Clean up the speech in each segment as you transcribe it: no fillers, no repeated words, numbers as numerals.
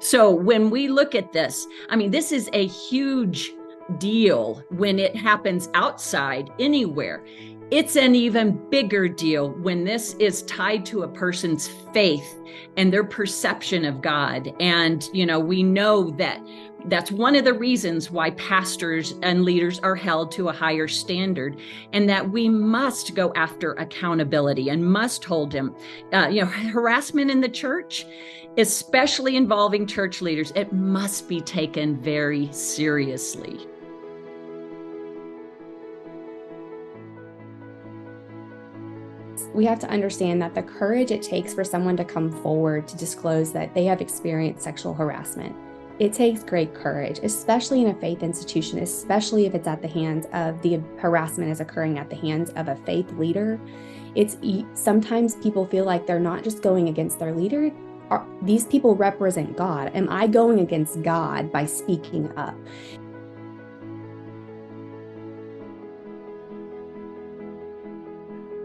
So when we look at this, I mean, this is a huge deal when it happens outside anywhere. It's an even bigger deal when this is tied to a person's faith and their perception of God. And, we know that that's one of the reasons why pastors and leaders are held to a higher standard, and that we must go after accountability and must hold them. Harassment in the church, especially involving church leaders, it must be taken very seriously. We have to understand that the courage it takes for someone to come forward to disclose that they have experienced sexual harassment, it takes great courage, especially in a faith institution, especially if it's at the hands of the harassment is occurring at the hands of a faith leader. Sometimes people feel like they're not just going against their leader. These people represent God. Am I going against God by speaking up?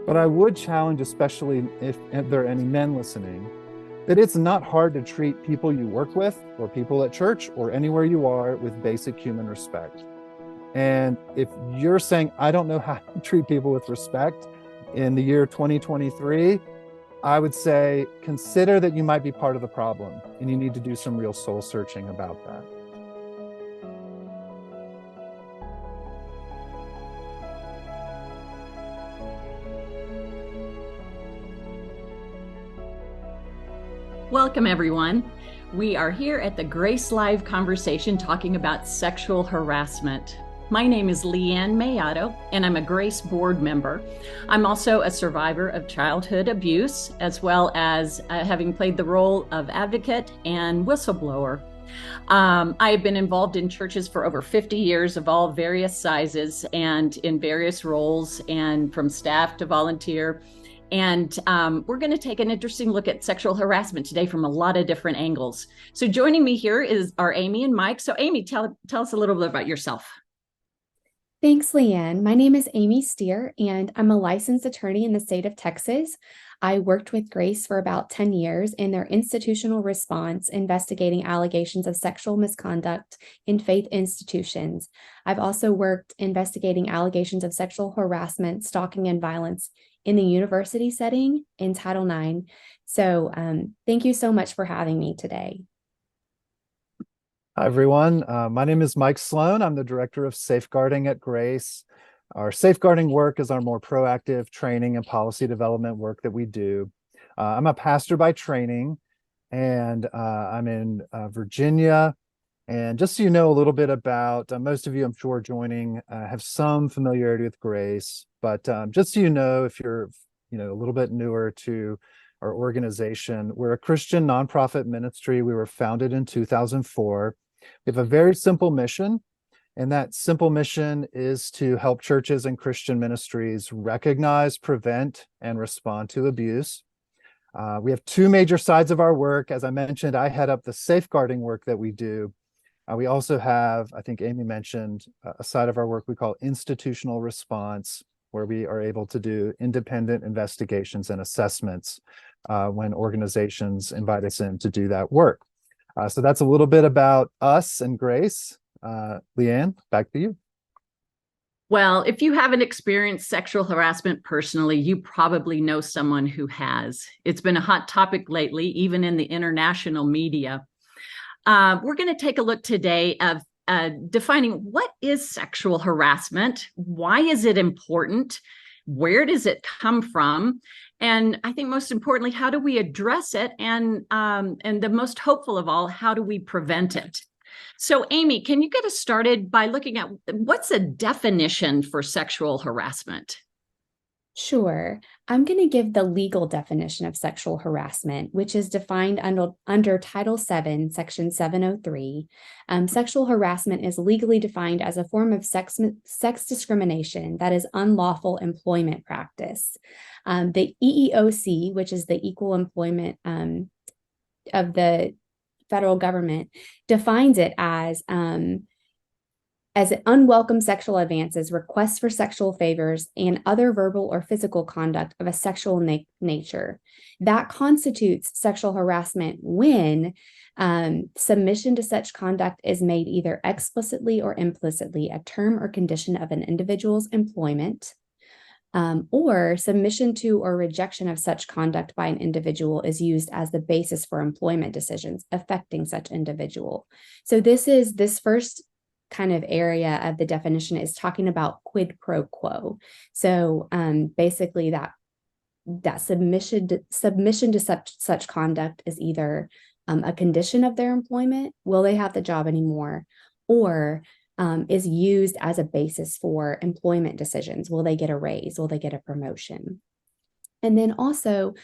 But I would challenge, especially if there are any men listening, that it's not hard to treat people you work with or people at church or anywhere you are with basic human respect. And if you're saying, I don't know how to treat people with respect in the year 2023, I would say consider that you might be part of the problem and you need to do some real soul searching about that. Welcome, everyone. We are here at the Grace Live conversation talking about sexual harassment. My name is Leanne Mayato, and I'm a Grace board member. I'm also a survivor of childhood abuse, as well as having played the role of advocate and whistleblower. I have been involved in churches for over 50 years of all various sizes and in various roles, and from staff to volunteer. And we're going to take an interesting look at sexual harassment today from a lot of different angles. So joining me here are Amy and Mike. So Amy, tell us a little bit about yourself. Thanks, Leanne. My name is Amy Steer, and I'm a licensed attorney in the state of Texas. I worked with Grace for about 10 years in their institutional response, investigating allegations of sexual misconduct in faith institutions. I've also worked investigating allegations of sexual harassment, stalking, and violence in the university setting in Title IX. So thank you so much for having me today. Hi, everyone. My name is Mike Sloan. I'm the director of safeguarding at Grace. Our safeguarding work is our more proactive training and policy development work that we do. I'm a pastor by training, and I'm in Virginia. And just so you know a little bit about, most of you, I'm sure, joining have some familiarity with Grace. But just so you know, if you're a little bit newer to our organization, we're a Christian nonprofit ministry. We were founded in 2004. We have a very simple mission, and that simple mission is to help churches and Christian ministries recognize, prevent, and respond to abuse. We have two major sides of our work. As I mentioned, I head up the safeguarding work that we do. We also have, I think Amy mentioned, a side of our work we call institutional response, where we are able to do independent investigations and assessments when organizations invite us in to do that work. So that's a little bit about us and Grace. Leanne, back to you. Well, if you haven't experienced sexual harassment personally, you probably know someone who has. It's been a hot topic lately, even in the international media. We're going to take a look today of defining what is sexual harassment, why is it important, where does it come from, and I think most importantly, how do we address it, and the most hopeful of all, how do we prevent it? So Amy, can you get us started by looking at what's a definition for sexual harassment? Sure. I'm going to give the legal definition of sexual harassment, which is defined under Title VII, Section 703. Sexual harassment is legally defined as a form of sex discrimination that is unlawful employment practice. The EEOC, which is the Equal Employment of the federal government, defines it as as unwelcome sexual advances, requests for sexual favors, and other verbal or physical conduct of a sexual nature. That constitutes sexual harassment when submission to such conduct is made either explicitly or implicitly a term or condition of an individual's employment, or submission to or rejection of such conduct by an individual is used as the basis for employment decisions affecting such individual. So this first kind of area of the definition is talking about quid pro quo. So basically that submission to such conduct is either a condition of their employment, will they have the job anymore, or is used as a basis for employment decisions. Will they get a raise? Will they get a promotion? And then also,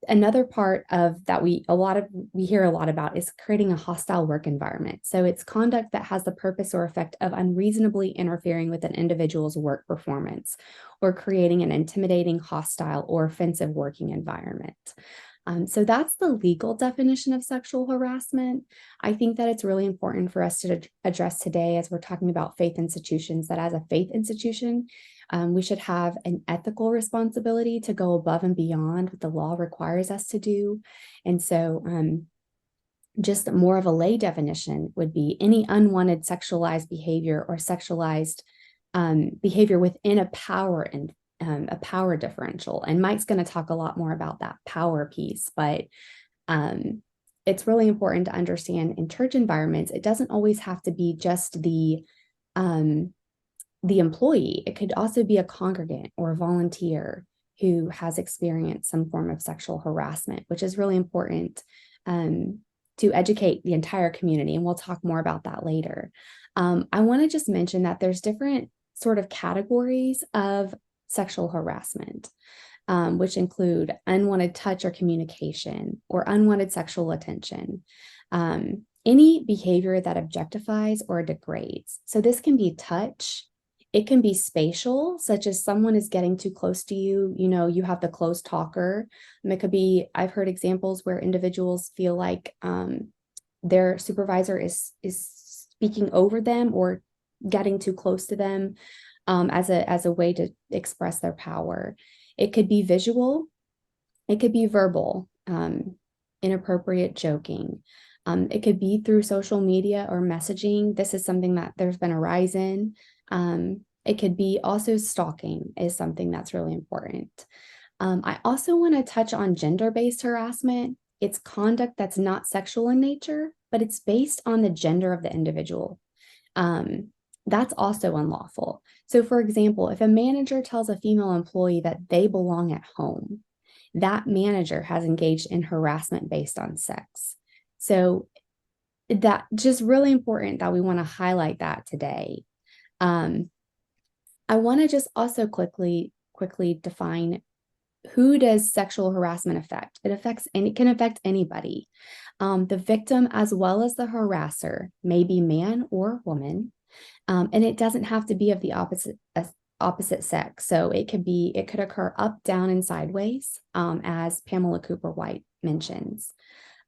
another part of that we hear a lot about is creating a hostile work environment. So it's conduct that has the purpose or effect of unreasonably interfering with an individual's work performance or creating an intimidating, hostile, or offensive working environment. So that's the legal definition of sexual harassment. I think that it's really important for us to address today as we're talking about faith institutions, that as a faith institution, we should have an ethical responsibility to go above and beyond what the law requires us to do. And so just more of a lay definition would be any unwanted sexualized behavior or sexualized behavior within a power differential. And Mike's going to talk a lot more about that power piece, but it's really important to understand in church environments, it doesn't always have to be just the employee. It could also be a congregant or a volunteer who has experienced some form of sexual harassment, which is really important to educate the entire community. And we'll talk more about that later. I want to just mention that there's different sort of categories of sexual harassment, which include unwanted touch or communication or unwanted sexual attention, any behavior that objectifies or degrades. So this can be touch. It can be spatial, such as someone is getting too close to you. You know, you have the close talker. And it could be, I've heard examples where individuals feel like their supervisor is speaking over them or getting too close to them as a way to express their power. It could be visual. It could be verbal, inappropriate joking. It could be through social media or messaging. This is something that there's been a rise in. It could be also stalking is something that's really important. I also want to touch on gender-based harassment. It's conduct that's not sexual in nature, but it's based on the gender of the individual. That's also unlawful. So for example, if a manager tells a female employee that they belong at home, that manager has engaged in harassment based on sex. So that just really important that we want to highlight that today. I want to just also quickly define who does sexual harassment affect. It can affect anybody. The victim as well as the harasser may be man or woman. And it doesn't have to be of the opposite sex. So it could occur up, down, and sideways, as Pamela Cooper White mentions.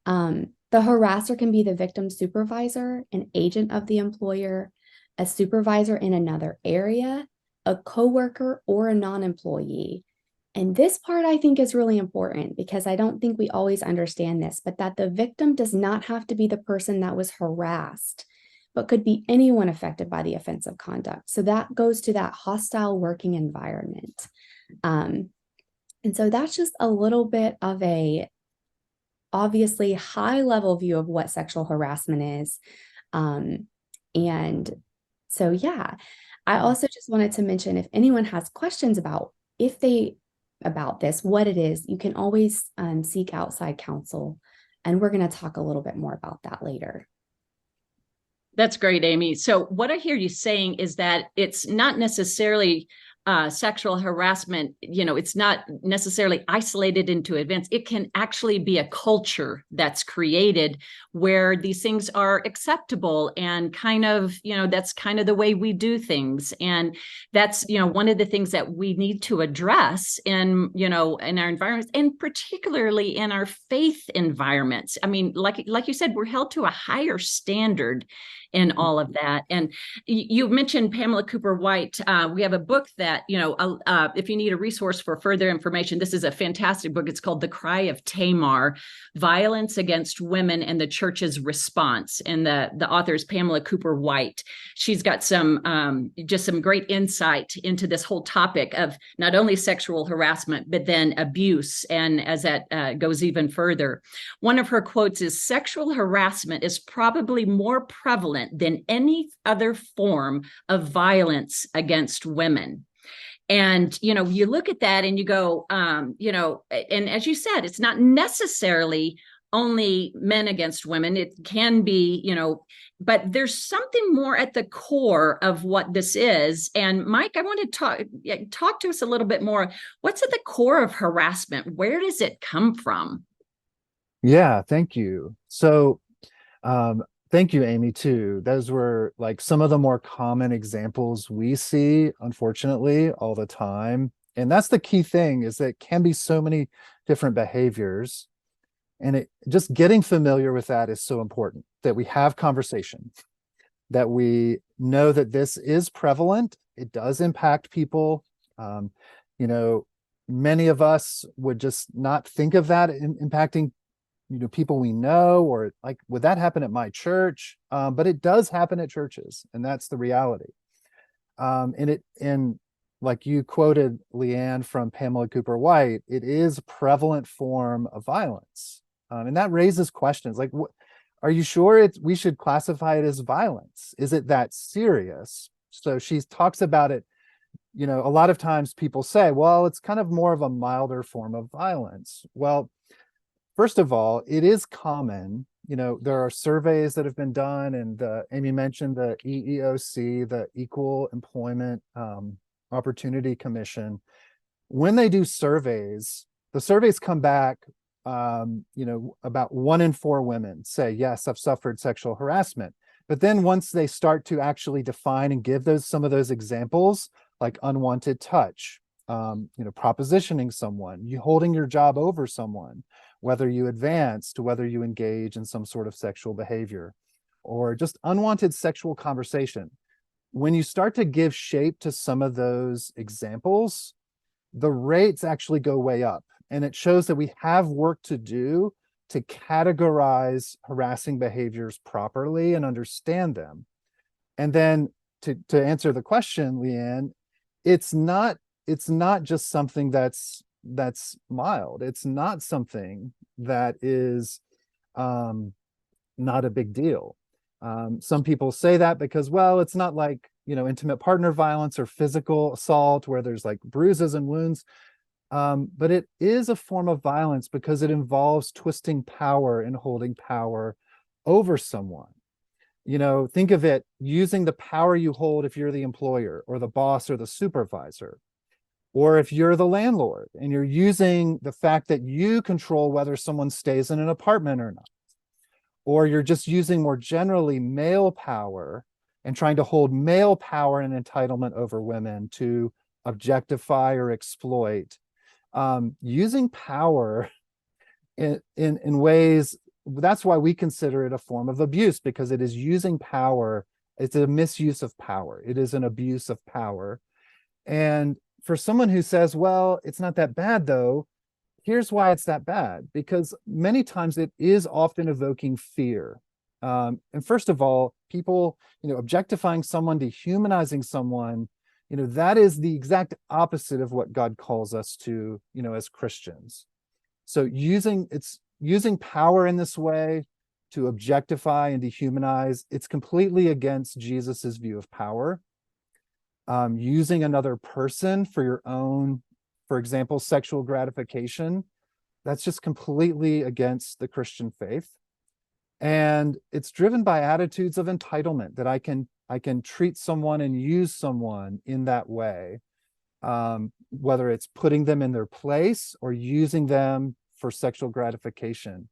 The harasser can be the victim's supervisor, an agent of the employer, a supervisor in another area, a coworker, or a non-employee. And this part I think is really important because I don't think we always understand this, but that the victim does not have to be the person that was harassed, but could be anyone affected by the offensive conduct. So that goes to that hostile working environment. And so that's just a little bit of a obviously high level view of what sexual harassment is. And so, yeah, I also just wanted to mention if anyone has questions about this, what it is, you can always seek outside counsel. And we're going to talk a little bit more about that later. That's great, Amy. So what I hear you saying is that it's not necessarily sexual harassment, it's not necessarily isolated into events. It can actually be a culture that's created where these things are acceptable and kind of, that's kind of the way we do things. And that's, one of the things that we need to address in our environments, and particularly in our faith environments. I mean, like you said, we're held to a higher standard in all of that. And you mentioned Pamela Cooper White. We have a book that, if you need a resource for further information, this is a fantastic book. It's called The Cry of Tamar, Violence Against Women and the Church's Response. And the author is Pamela Cooper White. She's got just some great insight into this whole topic of not only sexual harassment, but then abuse. And as that goes even further, one of her quotes is, "Sexual harassment is probably more prevalent than any other form of violence against women." And, you look at that and you go, and as you said, it's not necessarily only men against women. It can be, but there's something more at the core of what this is. And Mike, I want to talk to us a little bit more. What's at the core of harassment? Where does it come from? Yeah, thank you. So, thank you, Amy, too. Those were like some of the more common examples we see, unfortunately, all the time. And that's the key thing, is that it can be so many different behaviors. And just getting familiar with that is so important, that we have conversation, that we know that this is prevalent. It does impact people. Many of us would just not think of that impacting people we know, or like, would that happen at my church? But it does happen at churches, and that's the reality. And like you quoted, Leanne, from Pamela Cooper White, it is a prevalent form of violence. And that raises questions like, are you sure we should classify it as violence? Is it that serious? So she talks about it. A lot of times people say, well, it's kind of more of a milder form of violence. Well, first of all, it is common. There are surveys that have been done, and Amy mentioned the EEOC, the Equal Employment Opportunity Commission. When they do surveys, the surveys come back, about 1 in 4 women say, yes, I've suffered sexual harassment. But then once they start to actually define and give some of those examples, like unwanted touch, propositioning someone, you holding your job over someone, whether you advance to whether you engage in some sort of sexual behavior, or just unwanted sexual conversation. When you start to give shape to some of those examples, the rates actually go way up. And it shows that we have work to do to categorize harassing behaviors properly and understand them. And then to answer the question, Leanne, it's not just something that's mild. It's not something that is not a big deal. Some people say that because, well, it's not like, intimate partner violence or physical assault where there's like bruises and wounds. But it is a form of violence because it involves twisting power and holding power over someone. Think of it using the power you hold if you're the employer or the boss or the supervisor, or if you're the landlord and you're using the fact that you control whether someone stays in an apartment or not, or you're just using more generally male power and trying to hold male power and entitlement over women to objectify or exploit. Using power in ways, that's why we consider it a form of abuse, because it is using power. It's a misuse of power. It is an abuse of power. And for someone who says, well, it's not that bad though, here's why it's that bad, because many times it is often evoking fear. And first of all, people, objectifying someone, dehumanizing someone, that is the exact opposite of what God calls us to, as Christians. So using power in this way to objectify and dehumanize, it's completely against Jesus's view of power. Using another person for your own, for example, sexual gratification, that's just completely against the Christian faith. And it's driven by attitudes of entitlement, that I can treat someone and use someone in that way, whether it's putting them in their place or using them for sexual gratification.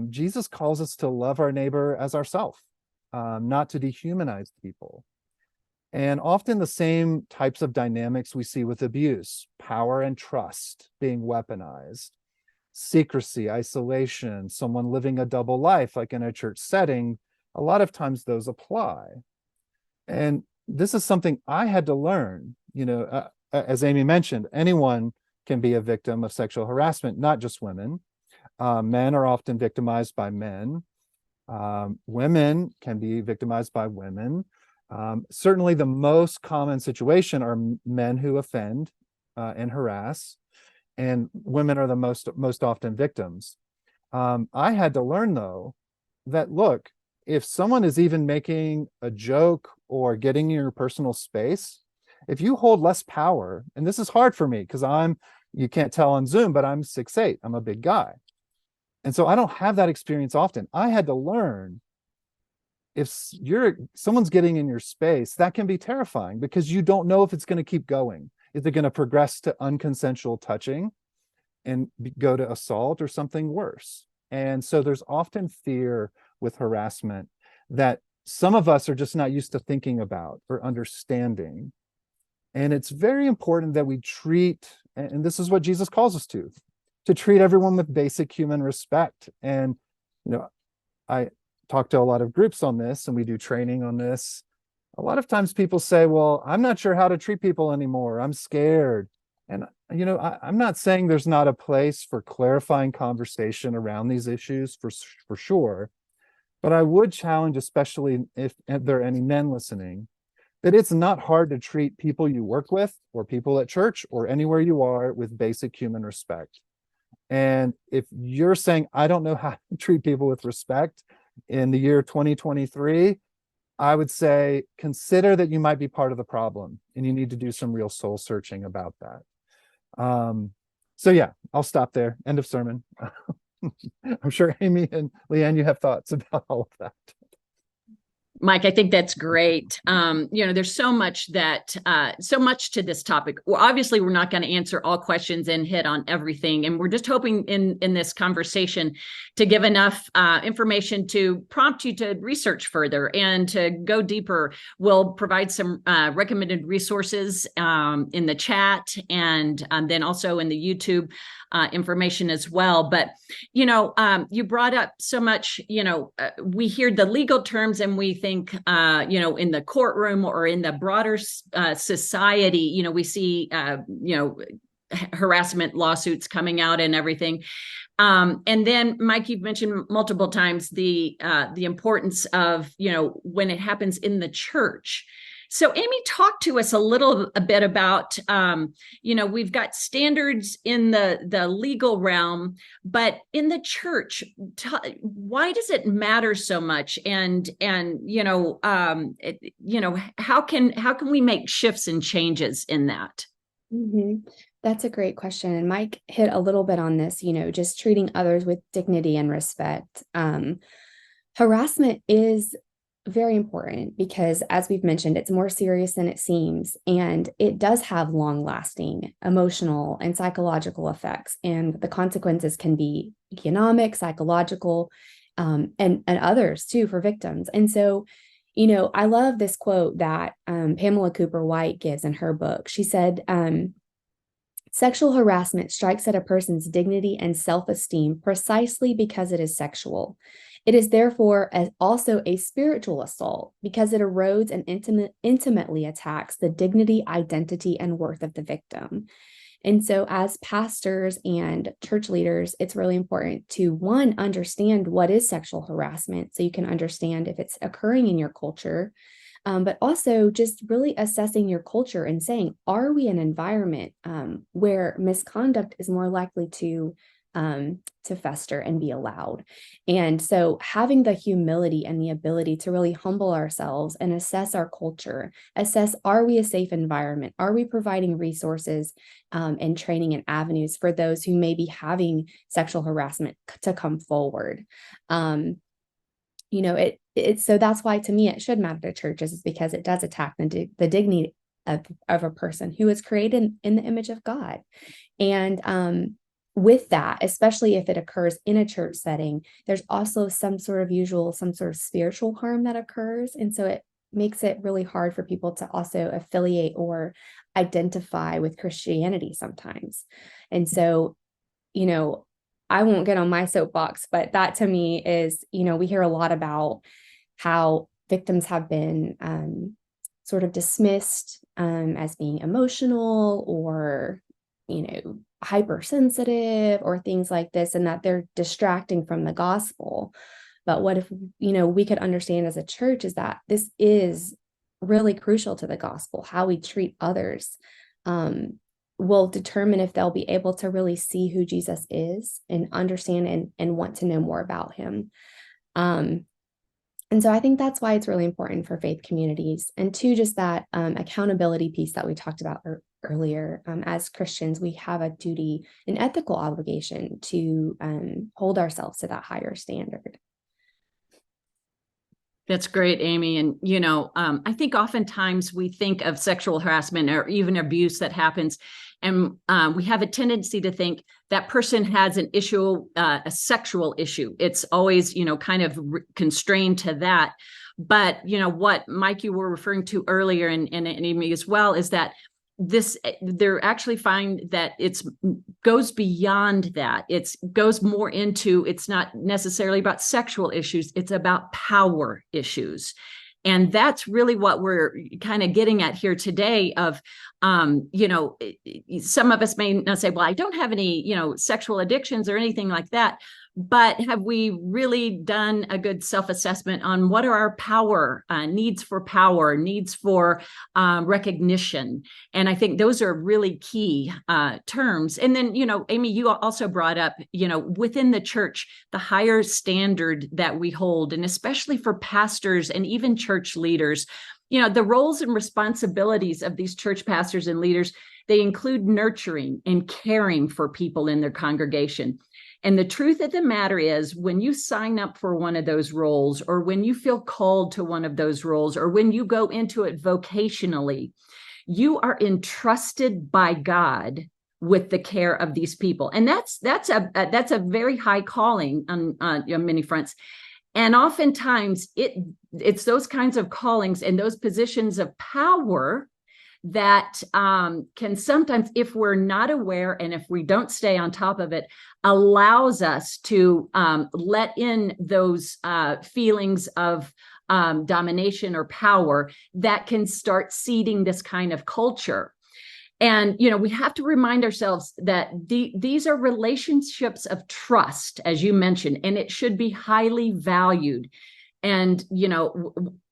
Jesus calls us to love our neighbor as ourselves, not to dehumanize people. And often the same types of dynamics we see with abuse: power and trust being weaponized, secrecy, isolation, someone living a double life, like in a church setting, a lot of times those apply. And this is something I had to learn. As Amy mentioned, anyone can be a victim of sexual harassment, not just women. Men are often victimized by men. Women can be victimized by women. Certainly the most common situation are men who offend and harass, and women are the most often victims. I had to learn, though, that look, if someone is even making a joke or getting in your personal space, if you hold less power, and this is hard for me because you can't tell on Zoom, but I'm 6'8", I'm a big guy. And so I don't have that experience often. I had to learn, if someone's getting in your space, that can be terrifying because you don't know if it's going to keep going. Is it going to progress to unconsensual touching and go to assault or something worse? And so there's often fear with harassment that some of us are just not used to thinking about or understanding. And it's very important that we treat, and this is what Jesus calls us to treat everyone with basic human respect. And, I talk to a lot of groups on this and we do training on this. A lot of times people say, well, I'm not sure how to treat people anymore. I'm scared. And, I'm not saying there's not a place for clarifying conversation around these issues for sure. But I would challenge, especially if there are any men listening, that it's not hard to treat people you work with or people at church or anywhere you are with basic human respect. And if you're saying, I don't know how to treat people with respect in the year 2023, I would say consider that you might be part of the problem and you need to do some real soul searching about that. So yeah, I'll stop there. End of sermon. I'm sure Amy and Leanne, you have thoughts about all of that. Mike, I think that's great. There's so much to this topic. Well, obviously, we're not going to answer all questions and hit on everything. And we're just hoping in this conversation to give enough information to prompt you to research further and to go deeper. We'll provide some recommended resources in the chat and then also in the YouTube information as well. But, you brought up so much, we hear the legal terms and we think, in the courtroom or in the broader society, we see, harassment lawsuits coming out and everything. And then, Mike, you've mentioned multiple times the importance of, when it happens in the church. So, Amy, talk to us a bit about, we've got standards in the legal realm, but in the church, why does it matter so much? And how can we make shifts and changes in that? Mm-hmm. That's a great question. And Mike hit a little bit on this, just treating others with dignity and respect. Harassment is very important because, as we've mentioned, it's more serious than it seems, and it does have long-lasting emotional and psychological effects, and the consequences can be economic, psychological, and others too for victims. And so, I love this quote that Pamela Cooper White gives in her book. She said, sexual harassment strikes at a person's dignity and self-esteem precisely because it is sexual. It is therefore also a spiritual assault because it erodes and intimately attacks the dignity, identity, and worth of the victim. And so as pastors and church leaders, it's really important to, one, understand what is sexual harassment so you can understand if it's occurring in your culture, but also just really assessing your culture and saying, are we an environment where misconduct is more likely to fester and be allowed? And so having the humility and the ability to really humble ourselves and assess our culture, assess, are we a safe environment? Are we providing resources and training and avenues for those who may be having sexual harassment to come forward? So that's why, to me, it should matter to churches, is because it does attack the dignity of a person who is created in the image of God. And with that, especially if it occurs in a church setting, there's also some sort of spiritual harm that occurs. And so it makes it really hard for people to also affiliate or identify with Christianity sometimes. And so, I won't get on my soapbox, but that to me is, we hear a lot about how victims have been sort of dismissed as being emotional or, hypersensitive or things like this, and that they're distracting from the gospel. But what if, we could understand as a church is that this is really crucial to the gospel. How we treat others will determine if they'll be able to really see who Jesus is and understand and want to know more about him. And so I think that's why it's really important for faith communities. And two, just that accountability piece that we talked about earlier. As Christians, we have a duty, an ethical obligation to hold ourselves to that higher standard. That's great, Amy. And, I think oftentimes we think of sexual harassment or even abuse that happens, and we have a tendency to think that person has an issue, a sexual issue. It's always, kind of constrained to that. But, what, Mike, you were referring to earlier, and Amy as well, is that they're actually find that it goes beyond that. It goes more into, it's not necessarily about sexual issues, it's about power issues. And that's really what we're kind of getting at here today of, some of us may not say, well, I don't have any, sexual addictions or anything like that. But have we really done a good self-assessment on what are our power needs for recognition? And I think those are really key terms. And then, Amy, you also brought up, within the church, the higher standard that we hold, and especially for pastors and even church leaders, the roles and responsibilities of these church pastors and leaders, they include nurturing and caring for people in their congregation. And the truth of the matter is, when you sign up for one of those roles, or when you feel called to one of those roles, or when you go into it vocationally, you are entrusted by God with the care of these people. And that's a very high calling on many fronts. And oftentimes it's those kinds of callings and those positions of power that can sometimes, if we're not aware and if we don't stay on top of it, allows us to let in those feelings of domination or power that can start seeding this kind of culture. And, we have to remind ourselves that these are relationships of trust, as you mentioned, and it should be highly valued. And,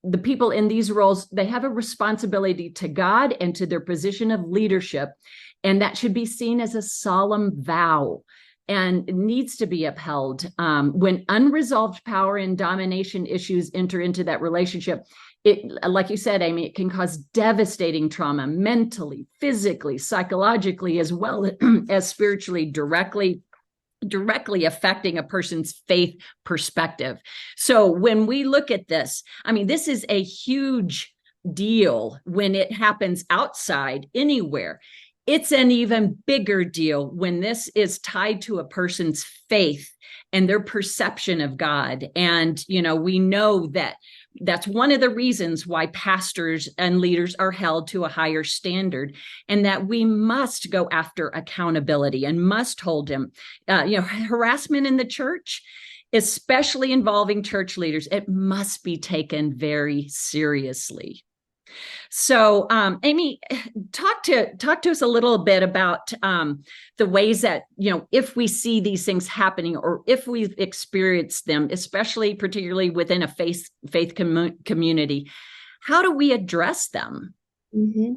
the people in these roles, they have a responsibility to God and to their position of leadership. And that should be seen as a solemn vow and needs to be upheld. When unresolved power and domination issues enter into that relationship, it, like you said, Amy, it can cause devastating trauma mentally, physically, psychologically, as well as spiritually, directly affecting a person's faith perspective. So when we look at this, this is a huge deal when it happens outside anywhere. It's an even bigger deal when this is tied to a person's faith and their perception of God. And, we know that that's one of the reasons why pastors and leaders are held to a higher standard, and that we must go after accountability and must hold them. Harassment in the church, especially involving church leaders, it must be taken very seriously. So, Amy, talk to us a little bit about the ways that, if we see these things happening or if we've experienced them, particularly within a faith community, how do we address them? Mm-hmm.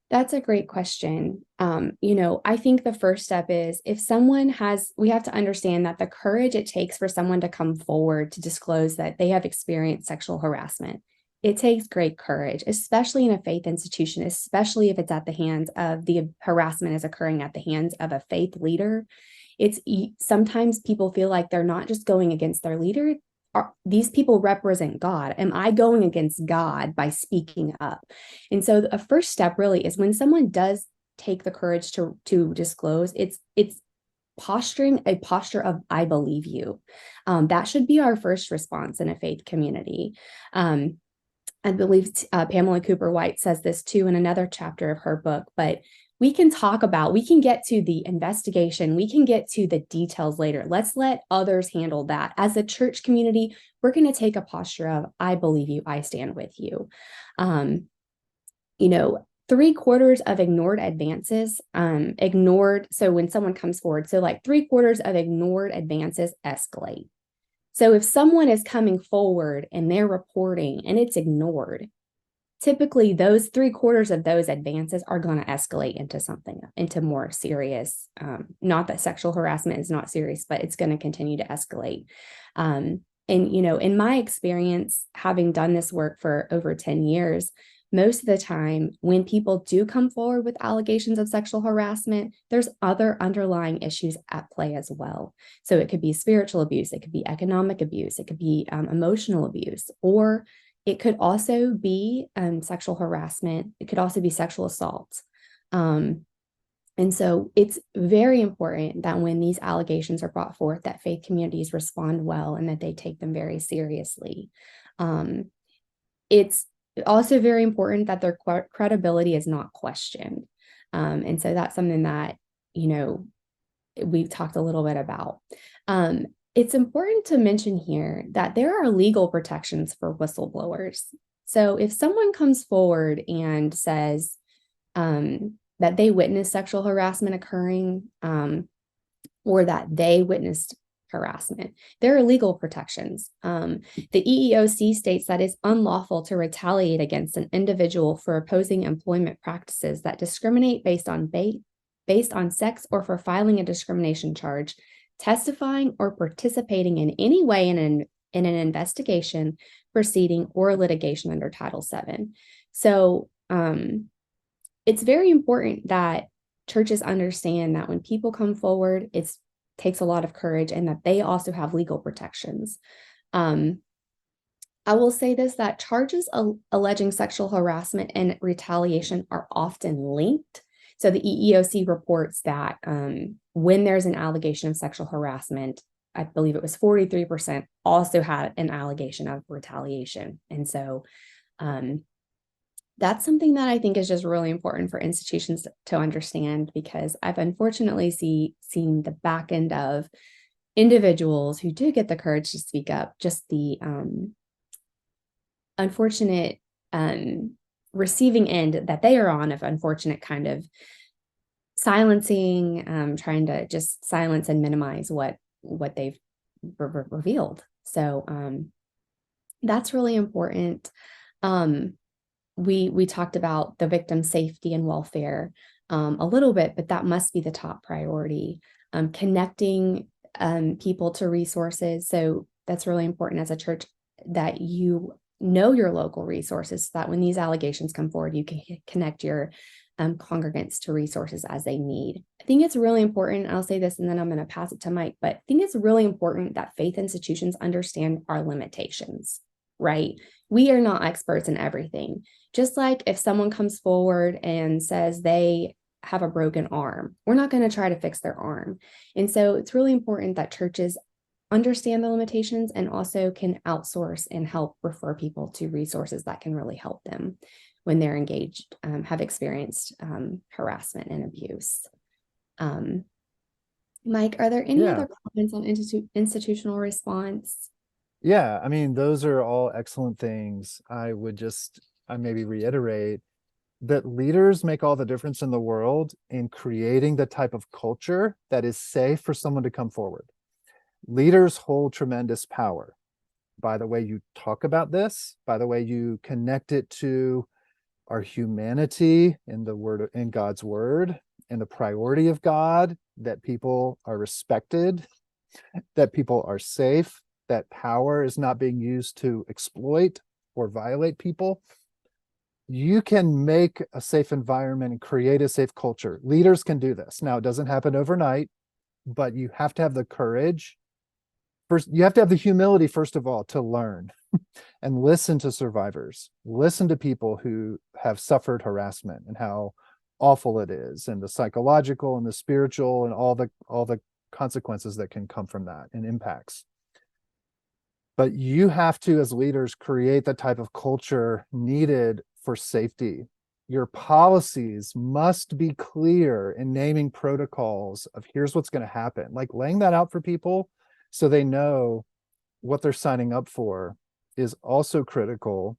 That's a great question. I think the first step is if someone we have to understand that the courage it takes for someone to come forward to disclose that they have experienced sexual harassment. It takes great courage, especially in a faith institution, especially if it's at the hands of the harassment is occurring at the hands of a faith leader. Sometimes people feel like they're not just going against their leader. These people represent God. Am I going against God by speaking up? And so the first step really is when someone does take the courage to disclose, it's posturing a posture of, I believe you. That should be our first response in a faith community. I believe Pamela Cooper White says this too in another chapter of her book, but we can get to the investigation, we can get to the details later. Let's let others handle that. As a church community, we're going to take a posture of, I believe you, I stand with you. 3/4 of ignored advances, so when someone comes forward, so like 3/4 of ignored advances escalate. So if someone is coming forward and they're reporting and it's ignored, typically those 3/4 of those advances are going to escalate into more serious, not that sexual harassment is not serious, but it's going to continue to escalate. And, in my experience, having done this work for over 10 years, most of the time when people do come forward with allegations of sexual harassment, there's other underlying issues at play as well. So it could be spiritual abuse, it could be economic abuse, it could be emotional abuse, or it could also be sexual harassment. It could also be sexual assault. And so it's very important that when these allegations are brought forth, that faith communities respond well and that they take them very seriously. It's also very important that their credibility is not questioned. And so that's something that, we've talked a little bit about. It's important to mention here that there are legal protections for whistleblowers. So if someone comes forward and says that they witnessed sexual harassment occurring, or that they witnessed harassment, there are legal protections. The EEOC states that it's unlawful to retaliate against an individual for opposing employment practices that discriminate based on sex, or for filing a discrimination charge, testifying, or participating in any way in an investigation, proceeding, or litigation under Title VII. So it's very important that churches understand that when people come forward, it takes a lot of courage, and that they also have legal protections. I will say this, that charges alleging sexual harassment and retaliation are often linked. So the EEOC reports that when there's an allegation of sexual harassment, I believe it was 43% also had an allegation of retaliation. And so that's something that I think is just really important for institutions to understand, because I've unfortunately seen the back end of individuals who do get the courage to speak up, just the unfortunate receiving end that they are on, of unfortunate kind of silencing, trying to just silence and minimize what they've revealed. So that's really important. We talked about the victim's safety and welfare a little bit, but that must be the top priority. Connecting people to resources. So that's really important as a church, that you know your local resources, so that when these allegations come forward, you can connect your congregants to resources as they need. I think it's really important, I'll say this and then I'm going to pass it to Mike, but I think it's really important that faith institutions understand our limitations, right? We are not experts in everything. Just like if someone comes forward and says they have a broken arm, we're not going to try to fix their arm. And so it's really important that churches understand the limitations and also can outsource and help refer people to resources that can really help them when they're engaged, have experienced harassment and abuse. Mike, are there any other comments on institutional response? Yeah, I mean, those are all excellent things. I maybe reiterate that leaders make all the difference in the world in creating the type of culture that is safe for someone to come forward. Leaders hold tremendous power by the way you talk about this, by the way you connect it to our humanity in God's word, and the priority of God, that people are respected, that people are safe, that power is not being used to exploit or violate people. You can make a safe environment and create a safe culture. Leaders can do this. Now, it doesn't happen overnight, but you have to have the courage. First, you have to have the humility, first of all, to learn and listen to survivors, listen to people who have suffered harassment and how awful it is, and the psychological and the spiritual and all the consequences that can come from that and impacts. But you have to, as leaders, create the type of culture needed for safety. your policies must be clear in naming protocols of here's what's going to happen, like laying that out for people so they know what they're signing up for is also critical.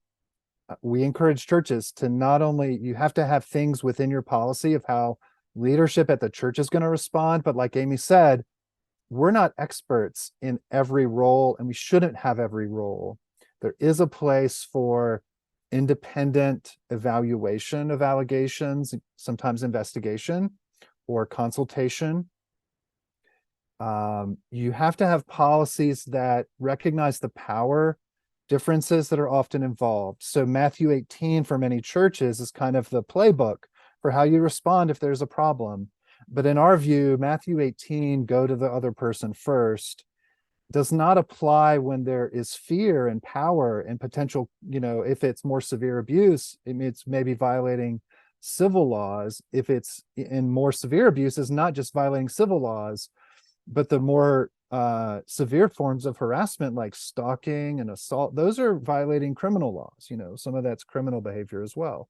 We encourage churches to not only, you have to have things within your policy of how leadership at the church is going to respond, but like Amy said, we're not experts in every role, and we shouldn't have every role. There is a place for independent evaluation of allegations, sometimes investigation or consultation. You have to have policies that recognize the power differences that are often involved. So Matthew 18 for many churches is kind of the playbook for how you respond if there's a problem. But in our view, Matthew 18, go to the other person first, does not apply when there is fear and power and potential, if it's more severe abuse, it's maybe violating civil laws. If it's in more severe abuse, is not just violating civil laws, but the more severe forms of harassment like stalking and assault, those are violating criminal laws. Some of that's criminal behavior as well.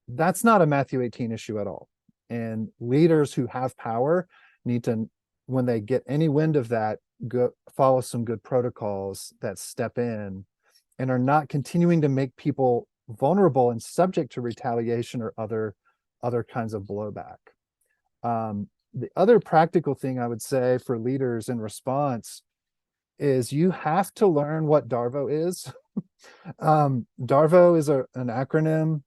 That's not a Matthew 18 issue at all. And leaders who have power need to, when they get any wind of that, go follow some good protocols that step in and are not continuing to make people vulnerable and subject to retaliation or other kinds of blowback. The other practical thing I would say for leaders in response is you have to learn what DARVO is. DARVO is an acronym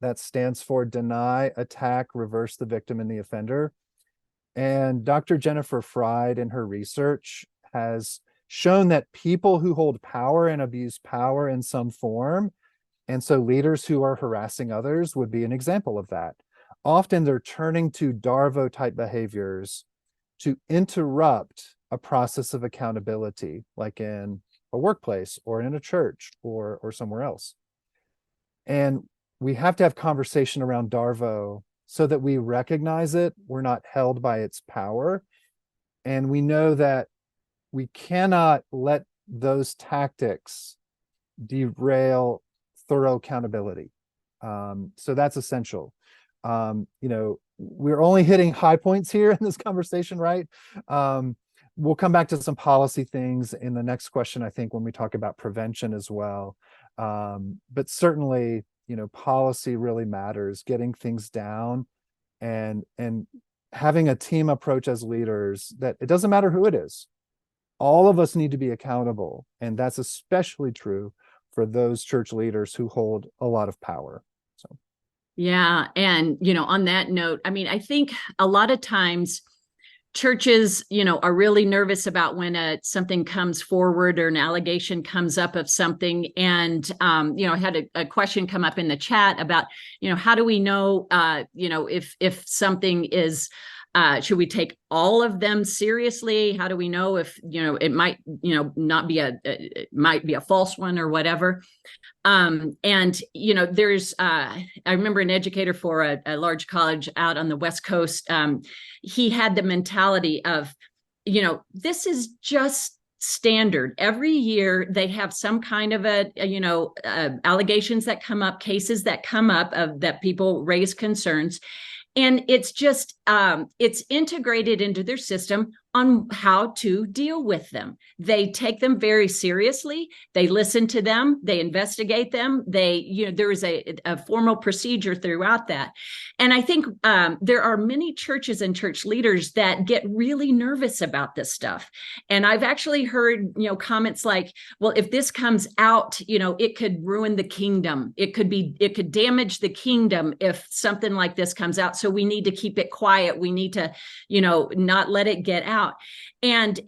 that stands for deny, attack, reverse the victim and the offender. And Dr. Jennifer Fried in her research has shown that people who hold power and abuse power in some form, and so leaders who are harassing others would be an example of that. Often they're turning to DARVO type behaviors to interrupt a process of accountability, like in a workplace or in a church or somewhere else. And we have to have conversation around DARVO so that we recognize it, we're not held by its power, and we know that we cannot let those tactics derail thorough accountability. So that's essential. We're only hitting high points here in this conversation, right? We'll come back to some policy things in the next question, I think, when we talk about prevention as well. But certainly, policy really matters, getting things down and having a team approach as leaders that it doesn't matter who it is. All of us need to be accountable. And that's especially true for those church leaders who hold a lot of power. So. Yeah. And, on that note, I think a lot of times churches, are really nervous about when something comes forward or an allegation comes up of something. And, I had a question come up in the chat about, how do we know, if something is, should we take all of them seriously? How do we know if, it might, not be it might be a false one or whatever? There's, I remember an educator for a large college out on the West Coast. He had the mentality of, this is just standard. Every year they have some kind of allegations that come up, cases that come up that people raise concerns. And it's just, it's integrated into their system on how to deal with them. They take them very seriously. They listen to them. They investigate them. There is a formal procedure throughout that. And I think there are many churches and church leaders that get really nervous about this stuff. And I've actually heard, comments like, well, if this comes out, it could ruin the kingdom. It could damage the kingdom if something like this comes out. So we need to keep it quiet. We need to, not let it get out. And,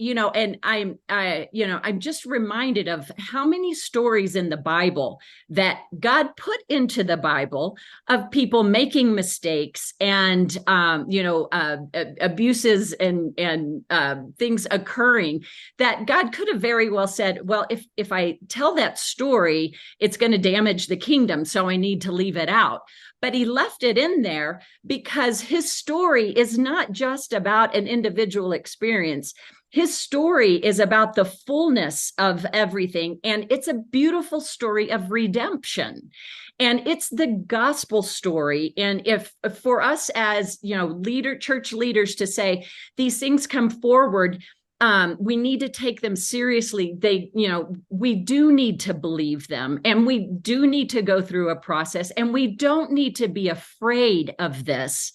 I'm just reminded of how many stories in the Bible that God put into the Bible of people making mistakes and, abuses and things occurring that God could have very well said, well, if I tell that story, it's going to damage the kingdom, so I need to leave it out. But he left it in there because his story is not just about an individual experience. His story is about the fullness of everything. And it's a beautiful story of redemption. And it's the gospel story. And if for us as, church leaders to say these things come forward, we need to take them seriously. We do need to believe them, and we do need to go through a process, and we don't need to be afraid of this.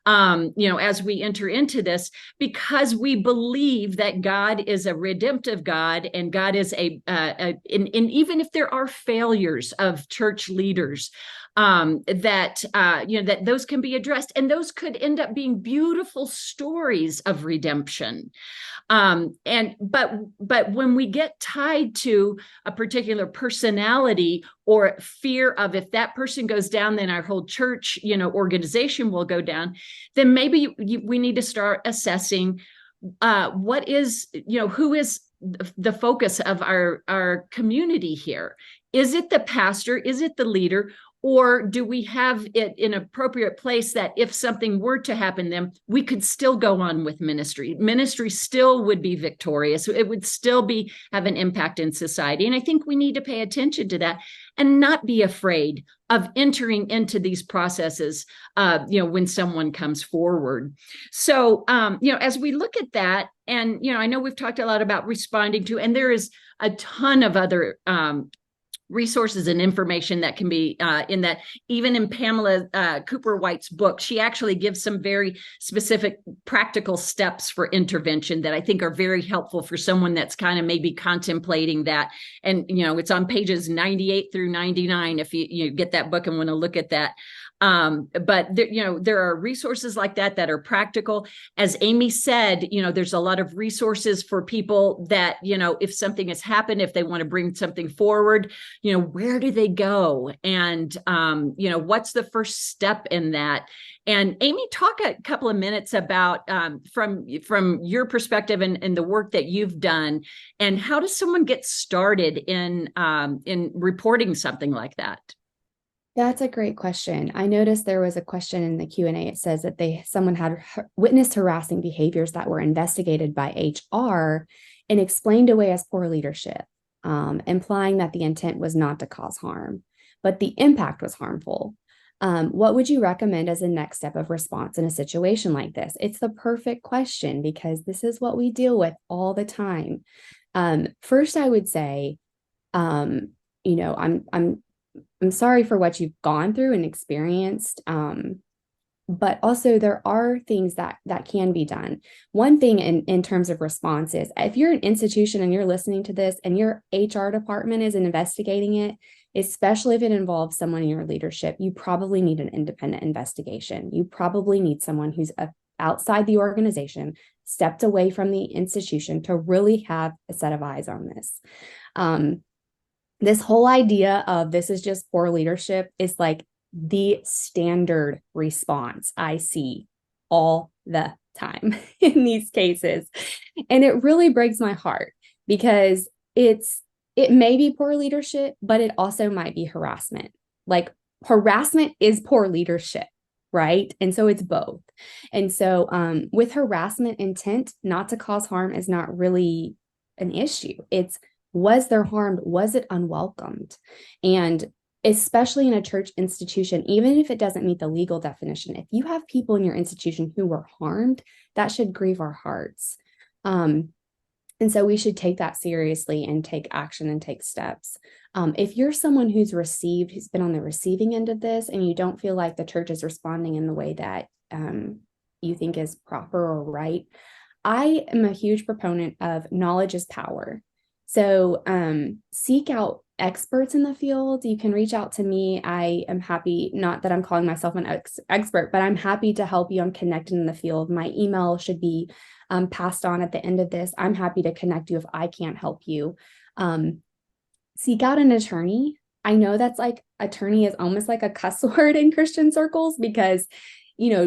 As we enter into this, because we believe that God is a redemptive God, and God is and even if there are failures of church leaders, that those can be addressed, and those could end up being beautiful stories of redemption. But when we get tied to a particular personality or fear of, if that person goes down, then our whole church, organization will go down, then maybe we need to start assessing what is, who is the focus of our community here. Is it the pastor? Is it the leader? Or do we have it in an appropriate place that if something were to happen, then we could still go on with ministry? Ministry still would be victorious. It would still have an impact in society. And I think we need to pay attention to that and not be afraid of entering into these processes, when someone comes forward. So, as we look at that, and, I know we've talked a lot about responding to, and there is a ton of other resources and information that can be in that. Even in Pamela Cooper White's book, she actually gives some very specific practical steps for intervention that I think are very helpful for someone that's kind of maybe contemplating that. And, it's on pages 98 through 99 if you get that book and want to look at that. But there are resources like that are practical. As Amy said, there's a lot of resources for people that, if something has happened, if they want to bring something forward, where do they go? And, what's the first step in that? And Amy, talk a couple of minutes about, from your perspective and the work that you've done, and how does someone get started in reporting something like that? That's a great question. I noticed there was a question in the Q&A. It says that someone had witnessed harassing behaviors that were investigated by HR and explained away as poor leadership, implying that the intent was not to cause harm, but the impact was harmful. What would you recommend as a next step of response in a situation like this? It's the perfect question because this is what we deal with all the time. First, I would say, I'm sorry for what you've gone through and experienced. But also there are things that can be done. One thing in terms of response is, if you're an institution and you're listening to this and your HR department is investigating it, especially if it involves someone in your leadership, you probably need an independent investigation. You probably need someone who's outside the organization, stepped away from the institution to really have a set of eyes on this. This whole idea of this is just poor leadership is like the standard response I see all the time in these cases. And it really breaks my heart because it may be poor leadership, but it also might be harassment. Like, harassment is poor leadership, right? And so it's both. And so with harassment, intent not to cause harm is not really an issue. It's, was there harmed? Was it unwelcomed? And especially in a church institution, even if it doesn't meet the legal definition, if you have people in your institution who were harmed, that should grieve our hearts. And so we should take that seriously and take action and take steps. If you're someone who's been on the receiving end of this, and you don't feel like the church is responding in the way that you think is proper or right, I am a huge proponent of knowledge is power. So seek out experts in the field. You can reach out to me. I am happy, not that I'm calling myself an expert, but I'm happy to help you. I'm connected in the field. My email should be passed on at the end of this. I'm happy to connect you if I can't help you. Seek out an attorney. I know that's like, attorney is almost like a cuss word in Christian circles because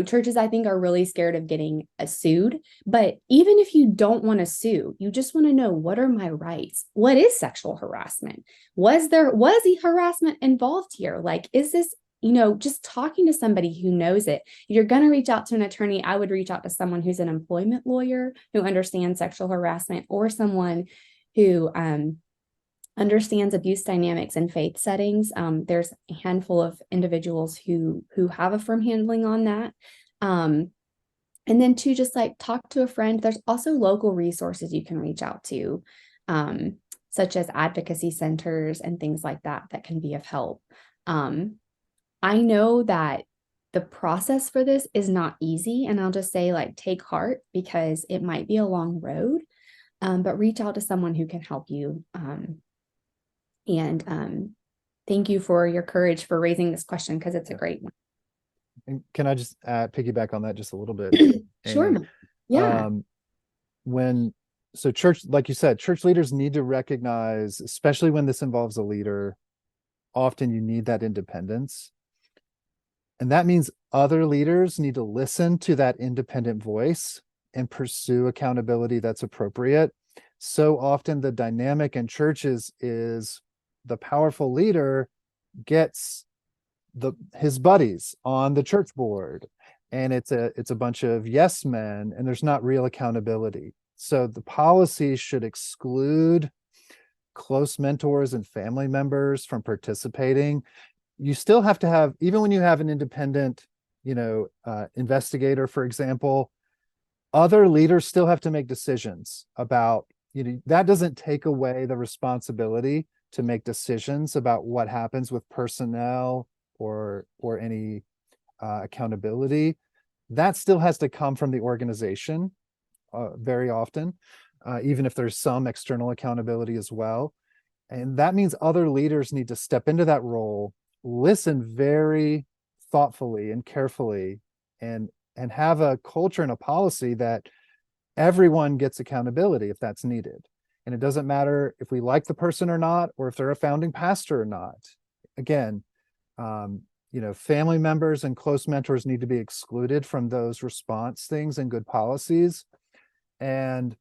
churches, I think, are really scared of getting sued. But even if you don't want to sue, you just want to know, what are my rights? What is sexual harassment? Was harassment involved here? Like, is this, just talking to somebody who knows it. If you're going to reach out to an attorney, I would reach out to someone who's an employment lawyer who understands sexual harassment, or someone who understands abuse dynamics in faith settings. There's a handful of individuals who have a firm handling on that. And then to just like talk to a friend. There's also local resources you can reach out to, such as advocacy centers and things like that that can be of help. I know that the process for this is not easy, and I'll just say, like, take heart, because it might be a long road, but reach out to someone who can help you. And thank you for your courage for raising this question, because it's a great one. And can I just piggyback on that just a little bit? Sure. Amy? Yeah. So church, like you said, church leaders need to recognize, especially when this involves a leader, often you need that independence. And that means other leaders need to listen to that independent voice and pursue accountability that's appropriate. So often the dynamic in churches is the powerful leader gets his buddies on the church board, and it's a bunch of yes men, and there's not real accountability. So the policy should exclude close mentors and family members from participating. You still have to have, even when you have an independent, investigator, for example, other leaders still have to make decisions about, that doesn't take away the responsibility to make decisions about what happens with personnel or any accountability. That still has to come from the organization very often, even if there's some external accountability as well. And that means other leaders need to step into that role, listen very thoughtfully and carefully, and have a culture and a policy that everyone gets accountability if that's needed. And it doesn't matter if we like the person or not, or if they're a founding pastor or not. Again, family members and close mentors need to be excluded from those response things and good policies. And,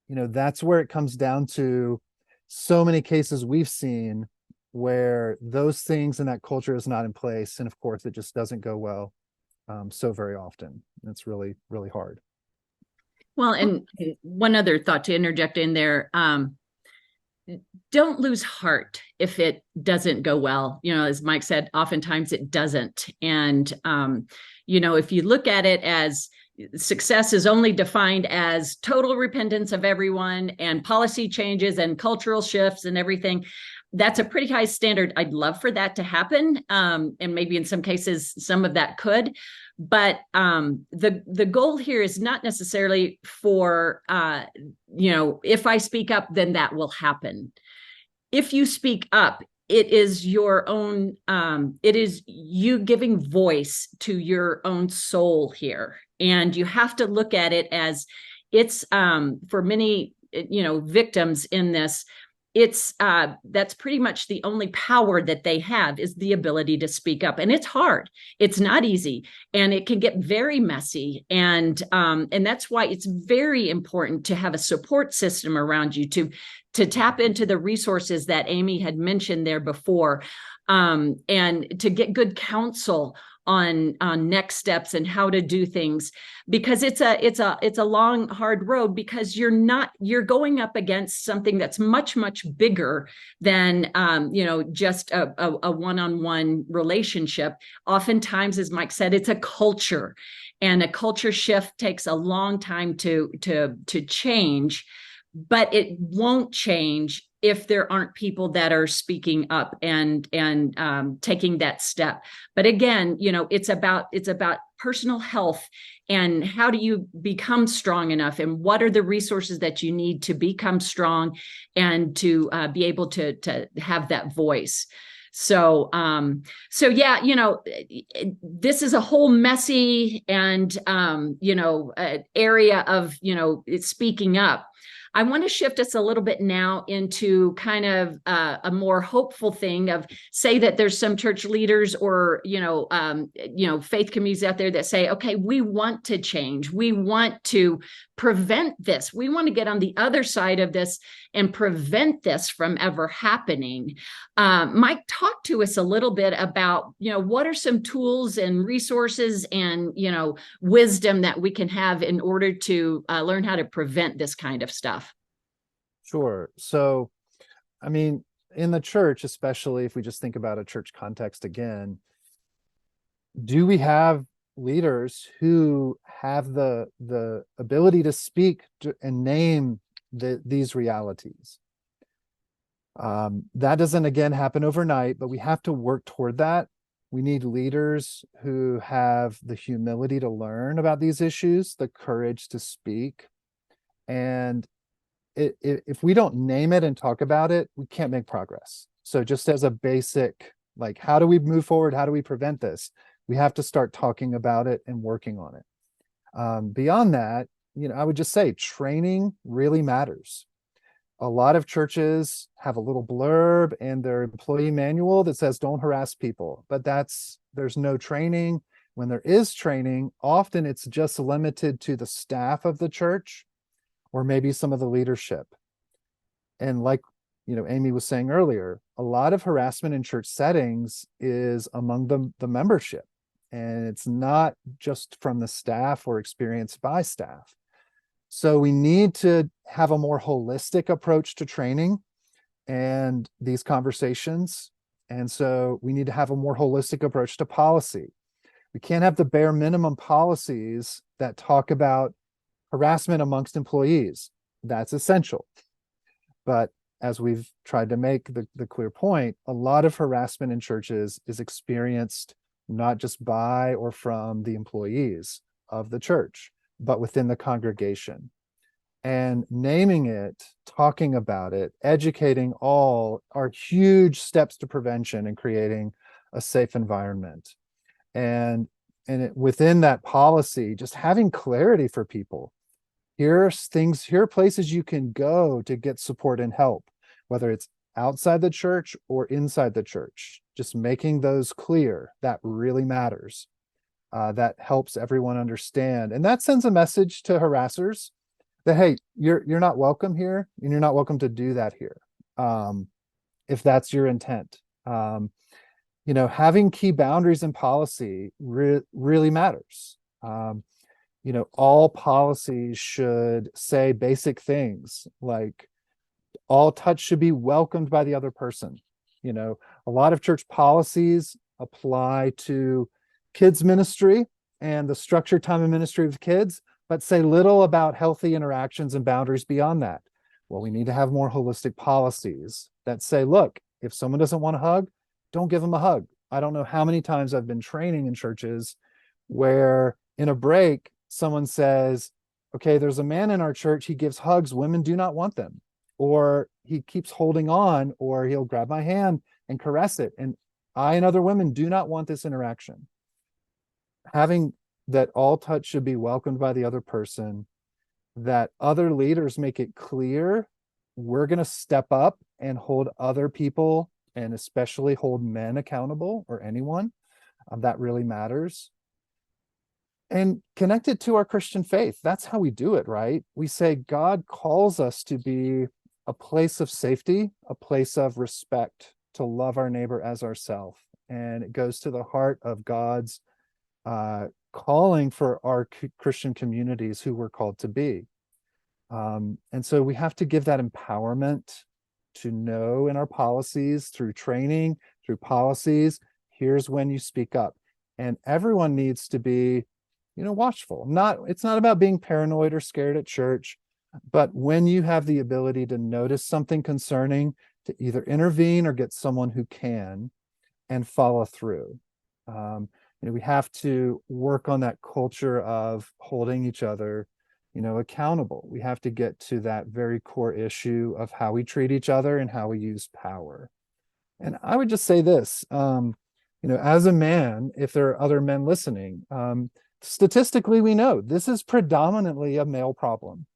that's where it comes down to so many cases we've seen where those things and that culture is not in place. And of course, it just doesn't go well so very often. It's really, really hard. Well, and one other thought to interject in there, don't lose heart if it doesn't go well. As Mike said, oftentimes it doesn't. And, if you look at it as success is only defined as total repentance of everyone and policy changes and cultural shifts and everything, that's a pretty high standard. I'd love for that to happen. And maybe in some cases, some of that could. But the goal here is not necessarily for, if I speak up, then that will happen. If you speak up, it is your own, it is you giving voice to your own soul here. And you have to look at it as it's, for many, victims in this, it's that's pretty much the only power that they have, is the ability to speak up. And it's hard. It's not easy, and it can get very messy. And that's why it's very important to have a support system around you, to tap into the resources that Amy had mentioned there before, and to get good counsel on next steps and how to do things, because it's a long, hard road, because you're going up against something that's much, much bigger than just a one-on-one relationship. Oftentimes, as Mike said, it's a culture, and a culture shift takes a long time to change, but it won't change if there aren't people that are speaking up and taking that step. But again, it's about personal health, and how do you become strong enough, and what are the resources that you need to become strong and to be able to have that voice. So yeah, this is a whole messy and area of speaking up. I want to shift us a little bit now into kind of a more hopeful thing of, say that there's some church leaders or, faith communities out there that say, okay, we want to change. We want to prevent this. We want to get on the other side of this and prevent this from ever happening. Mike, talk to us a little bit about, what are some tools and resources and, wisdom that we can have in order to learn how to prevent this kind of stuff? Sure. So I mean, in the church, especially if we just think about a church context again, do we have leaders who have the ability to speak and name these realities? That doesn't again happen overnight, but we have to work toward that. We need leaders who have the humility to learn about these issues, the courage to speak. And if we don't name it and talk about it, we can't make progress. So just as a basic, like, how do we move forward? How do we prevent this? We have to start talking about it and working on it. Beyond that, I would just say training really matters. A lot of churches have a little blurb in their employee manual that says don't harass people, but there's no training. When there is training, often it's just limited to the staff of the church or maybe some of the leadership. And like, Amy was saying earlier, a lot of harassment in church settings is among the membership, and it's not just from the staff or experienced by staff. So we need to have a more holistic approach to training and these conversations. And so we need to have a more holistic approach to policy. We can't have the bare minimum policies that talk about harassment amongst employees. That's essential. But as we've tried to make the clear point, a lot of harassment in churches is experienced not just by or from the employees of the church, but within the congregation. And naming it, talking about it, educating all are huge steps to prevention and creating a safe environment. And within that policy, just having clarity for people. Here are places you can go to get support and help, whether it's outside the church or inside the church. Just making those clear, that really matters. That helps everyone understand. And that sends a message to harassers that, hey, you're not welcome here, and you're not welcome to do that here, if that's your intent. Having key boundaries in policy really matters. All policies should say basic things like all touch should be welcomed by the other person. A lot of church policies apply to kids ministry and the structured time of ministry of kids, but say little about healthy interactions and boundaries beyond that. Well, we need to have more holistic policies that say, look, if someone doesn't want a hug, don't give them a hug. I don't know how many times I've been training in churches where in a break, someone says, okay, there's a man in our church, he gives hugs, women do not want them. Or he keeps holding on, or he'll grab my hand and caress it. And I and other women do not want this interaction. Having that all touch should be welcomed by the other person, that other leaders make it clear we're going to step up and hold other people, and especially hold men accountable, or anyone. That really matters. And connect it to our Christian faith. That's how we do it, right? We say God calls us to be a place of safety, a place of respect, to love our neighbor as ourselves. And it goes to the heart of God's calling for our Christian communities who we're called to be. And so we have to give that empowerment to know in our policies, through training, through policies, here's when you speak up. And everyone needs to be, watchful. It's not about being paranoid or scared at church, but when you have the ability to notice something concerning, to either intervene or get someone who can and follow through. We have to work on that culture of holding each other, accountable. We have to get to that very core issue of how we treat each other and how we use power. And I would just say this, as a man, if there are other men listening, statistically, we know this is predominantly a male problem.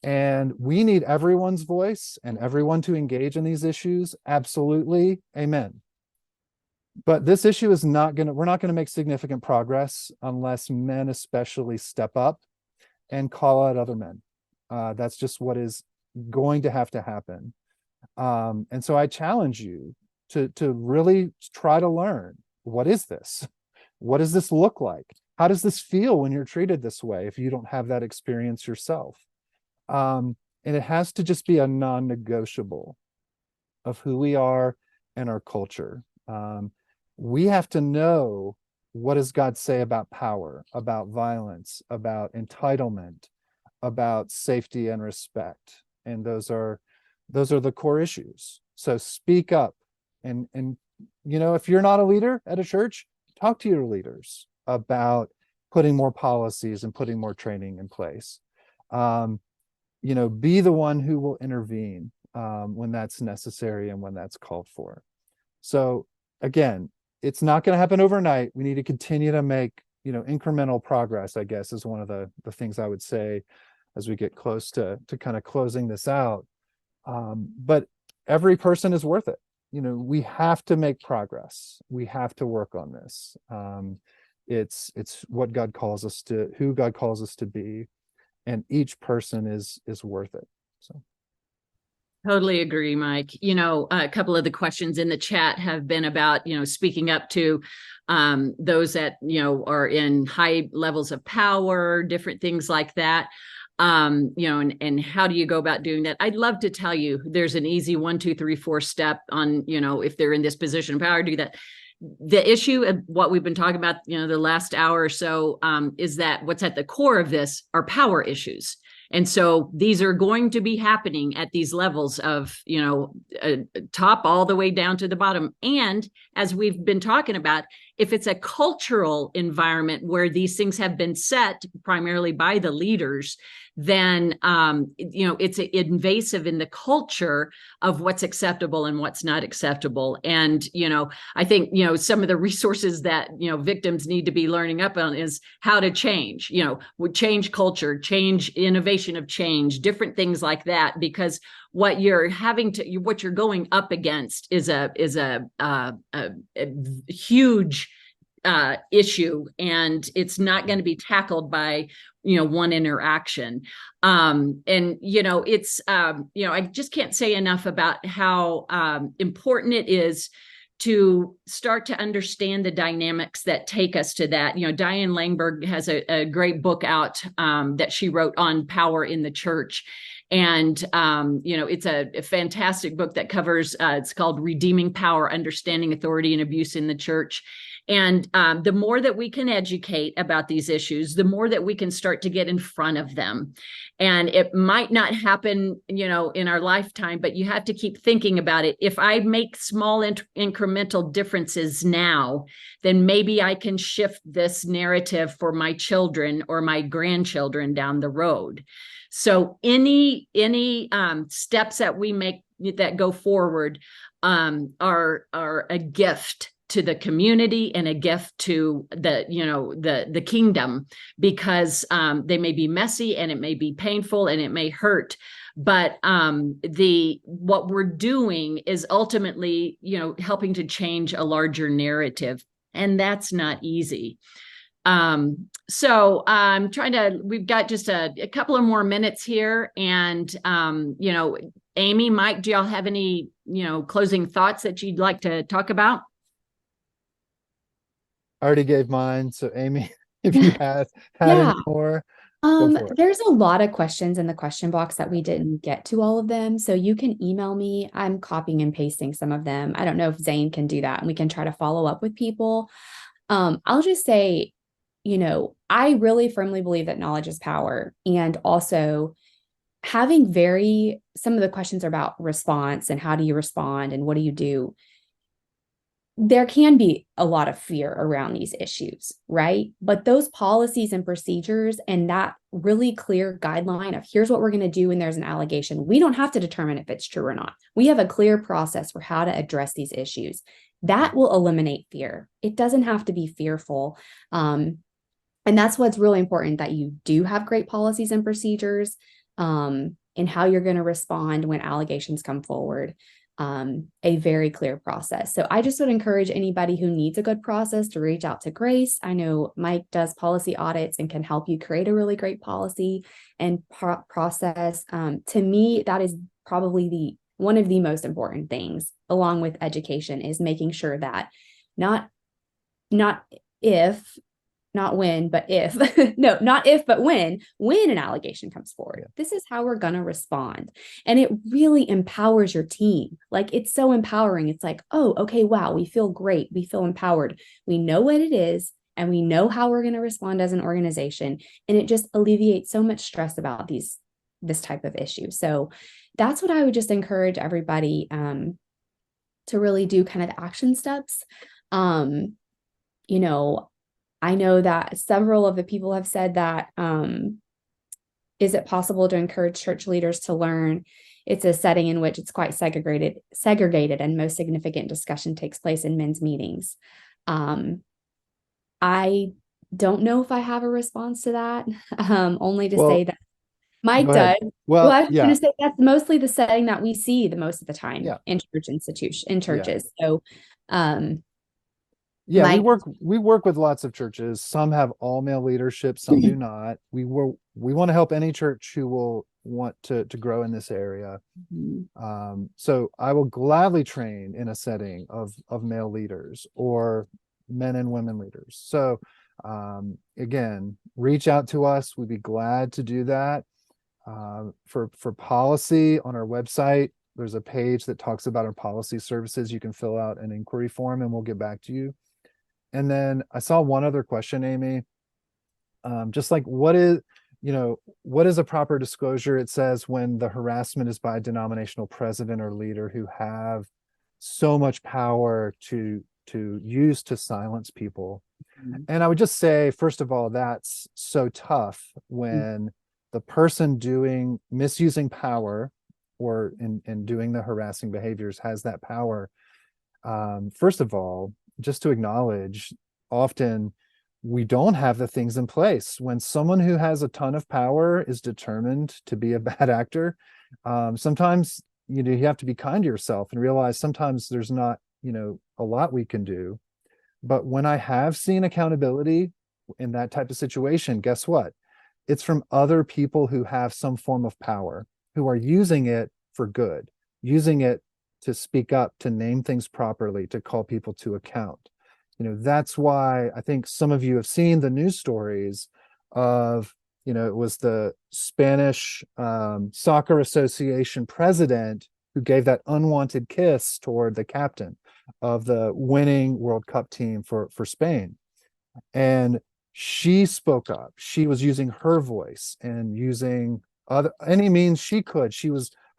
And we need everyone's voice and everyone to engage in these issues. Absolutely. Amen. But this issue is we're not going to make significant progress unless men especially step up and call out other men. That's just what is going to have to happen. And so I challenge you to really try to learn, what is this? What does this look like? How does this feel when you're treated this way if you don't have that experience yourself? And it has to just be a non-negotiable. of who we are and our culture. We have to know, what does God say about power, about violence, about entitlement, about safety and respect? And those are the core issues. So speak up, and if you're not a leader at a church, talk to your leaders about putting more policies and putting more training in place. Be the one who will intervene when that's necessary and when that's called for. So again, it's not going to happen overnight. We need to continue to make, incremental progress, I guess, is one of the things I would say as we get close to kind of closing this out. But every person is worth it. We have to make progress. We have to work on this. It's what God calls us to, who God calls us to be, and each person is worth it. So. Totally agree, Mike. A couple of the questions in the chat have been about, speaking up to those that, are in high levels of power, different things like that. And how do you go about doing that? I'd love to tell you there's an easy 1, 2, 3, 4 step on, if they're in this position of power, do that. The issue of what we've been talking about, the last hour or so, is that what's at the core of this are power issues. And so these are going to be happening at these levels of, top all the way down to the bottom. And as we've been talking about, if it's a cultural environment where these things have been set primarily by the leaders, then, it's invasive in the culture of what's acceptable and what's not acceptable. And, I think, some of the resources that, victims need to be learning up on is how to change, change culture, change innovation of change, different things like that, because what you're going up against is a huge issue, and it's not going to be tackled by one interaction. It's I just can't say enough about how important it is to start to understand the dynamics that take us to that. Diane Langberg has a great book out that she wrote on power in the church. And, it's a fantastic book that covers, it's called Redeeming Power, Understanding Authority and Abuse in the Church. And the more that we can educate about these issues, the more that we can start to get in front of them. And it might not happen, in our lifetime, but you have to keep thinking about it. If I make small incremental differences now, then maybe I can shift this narrative for my children or my grandchildren down the road. So any steps that we make that go forward are a gift to the community and a gift to the kingdom, because they may be messy and it may be painful and it may hurt, but what we're doing is ultimately helping to change a larger narrative, and that's not easy. So I'm we've got just a couple of more minutes here, and Amy, Mike, do y'all have any closing thoughts that you'd like to talk about? I already gave mine. So Amy, if you had Yeah. any more, go for it. There's a lot of questions in the question box that we didn't get to all of them. So you can email me. I'm copying and pasting some of them. I don't know if Zane can do that, and we can try to follow up with people. I'll just say, I really firmly believe that knowledge is power. And also having some of the questions are about response and how do you respond and what do you do? There can be a lot of fear around these issues, right? But those policies and procedures and that really clear guideline of here's what we're going to do when there's an allegation, we don't have to determine if it's true or not. We have a clear process for how to address these issues. That will eliminate fear. It doesn't have to be fearful. And that's what's really important, that you do have great policies and procedures in how you're going to respond when allegations come forward. A very clear process. So I just would encourage anybody who needs a good process to reach out to Grace. I know Mike does policy audits and can help you create a really great policy and process. To me, that is probably one of the most important things, along with education, is making sure that not not when, but if, no, not if, but when an allegation comes forward, this is how we're going to respond. And it really empowers your team. Like, it's so empowering. It's like, oh, okay, wow, we feel great. We feel empowered. We know what it is, and we know how we're going to respond as an organization. And it just alleviates so much stress about this type of issue. So that's what I would just encourage everybody to really do, kind of the action steps. You know, I know that several of the people have said that, is it possible to encourage church leaders to learn? It's a setting in which it's quite segregated, and most significant discussion takes place in men's meetings. I don't know if I have a response to that, only to say that Mike does. Well, I was going to say that's mostly the setting that we see the most of the time in churches. So, we work with lots of churches. Some have all male leadership, some do not. We want to help any church who will want to grow in this area. So I will gladly train in a setting of male leaders or men and women leaders. So again, reach out to us. We'd be glad to do that. For policy, on our website, there's a page that talks about our policy services. You can fill out an inquiry form and we'll get back to you. And then I saw one other question, Amy, just like what is a proper disclosure? It says when the harassment is by a denominational president or leader who have so much power to use to silence people. And I would just say, first of all, that's so tough when the person misusing power or in doing the harassing behaviors has that power. First of all, just to acknowledge, often we don't have the things in place. When someone who has a ton of power is determined to be a bad actor, sometimes you have to be kind to yourself and realize sometimes there's not a lot we can do. But when I have seen accountability in that type of situation, guess what? It's from other people who have some form of power, who are using it for good, using it to speak up, to name things properly, to call people to account. That's why I think some of you have seen the news stories of, it was the Spanish Soccer Association president who gave that unwanted kiss toward the captain of the winning World Cup team for Spain. And she spoke up. She was using her voice and using any means she could.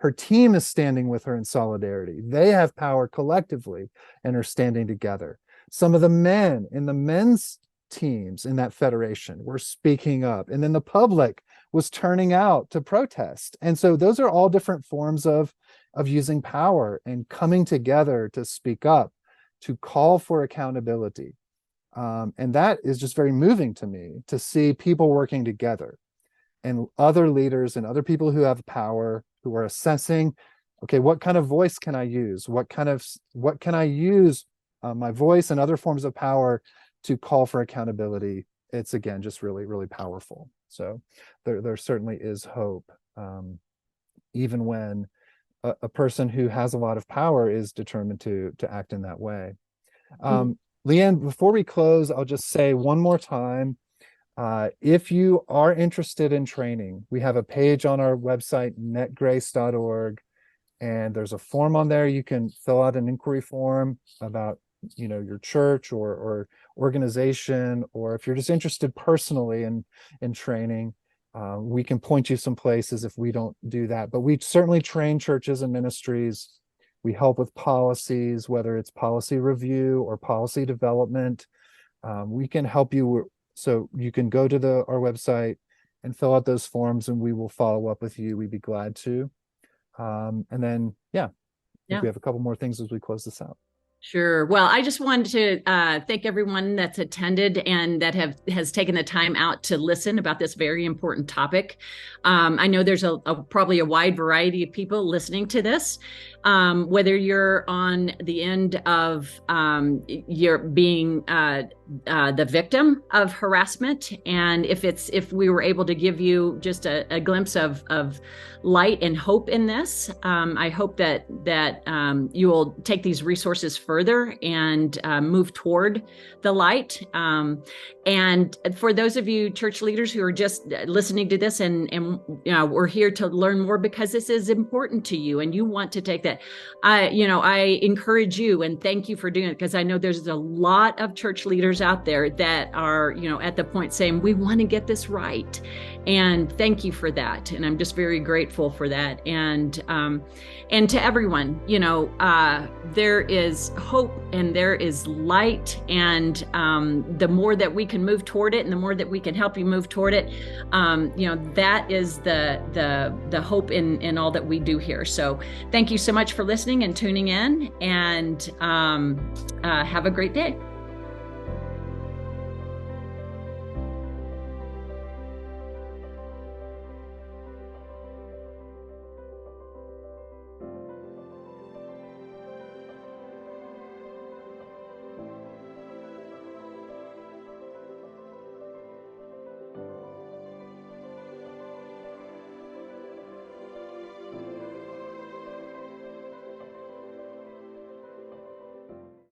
Her team is standing with her in solidarity. They have power collectively and are standing together. Some of the men in the men's teams in that federation were speaking up, and then the public was turning out to protest. And so those are all different forms of using power and coming together to speak up, to call for accountability. And that is just very moving to me, to see people working together and other leaders and other people who have power, who are assessing, okay, what kind of voice can I use? What can I use my voice and other forms of power to call for accountability? It's, again, just really, really powerful. So there certainly is hope, even when a person who has a lot of power is determined to act in that way. Leanne, before we close, I'll just say one more time, if you are interested in training, we have a page on our website, netgrace.org, and there's a form on there. You can fill out an inquiry form about your church or organization, or if you're just interested personally in training, we can point you some places if we don't do that. But we certainly train churches and ministries. We help with policies, whether it's policy review or policy development. We can help you. So you can go to our website and fill out those forms, and we will follow up with you. We'd be glad to. And then, I think we have a couple more things as we close this out. Sure. Well, I just wanted to thank everyone that's attended and that has taken the time out to listen about this very important topic. I know there's probably a wide variety of people listening to this, whether you're on the end of you're being the victim of harassment. And if we were able to give you just a glimpse of light and hope in this, I hope that you will take these resources further and move toward the light. And for those of you church leaders who are just listening to this and we're here to learn more because this is important to you and you want to take that, I encourage you and thank you for doing it, because I know there's a lot of church leaders out there that are, at the point saying, we want to get this right. And thank you for that. And I'm just very grateful for that. And to everyone, there is hope and there is light. And the more that we can move toward it and the more that we can help you move toward it, that is the hope in all that we do here. So thank you so much for listening and tuning in, and have a great day.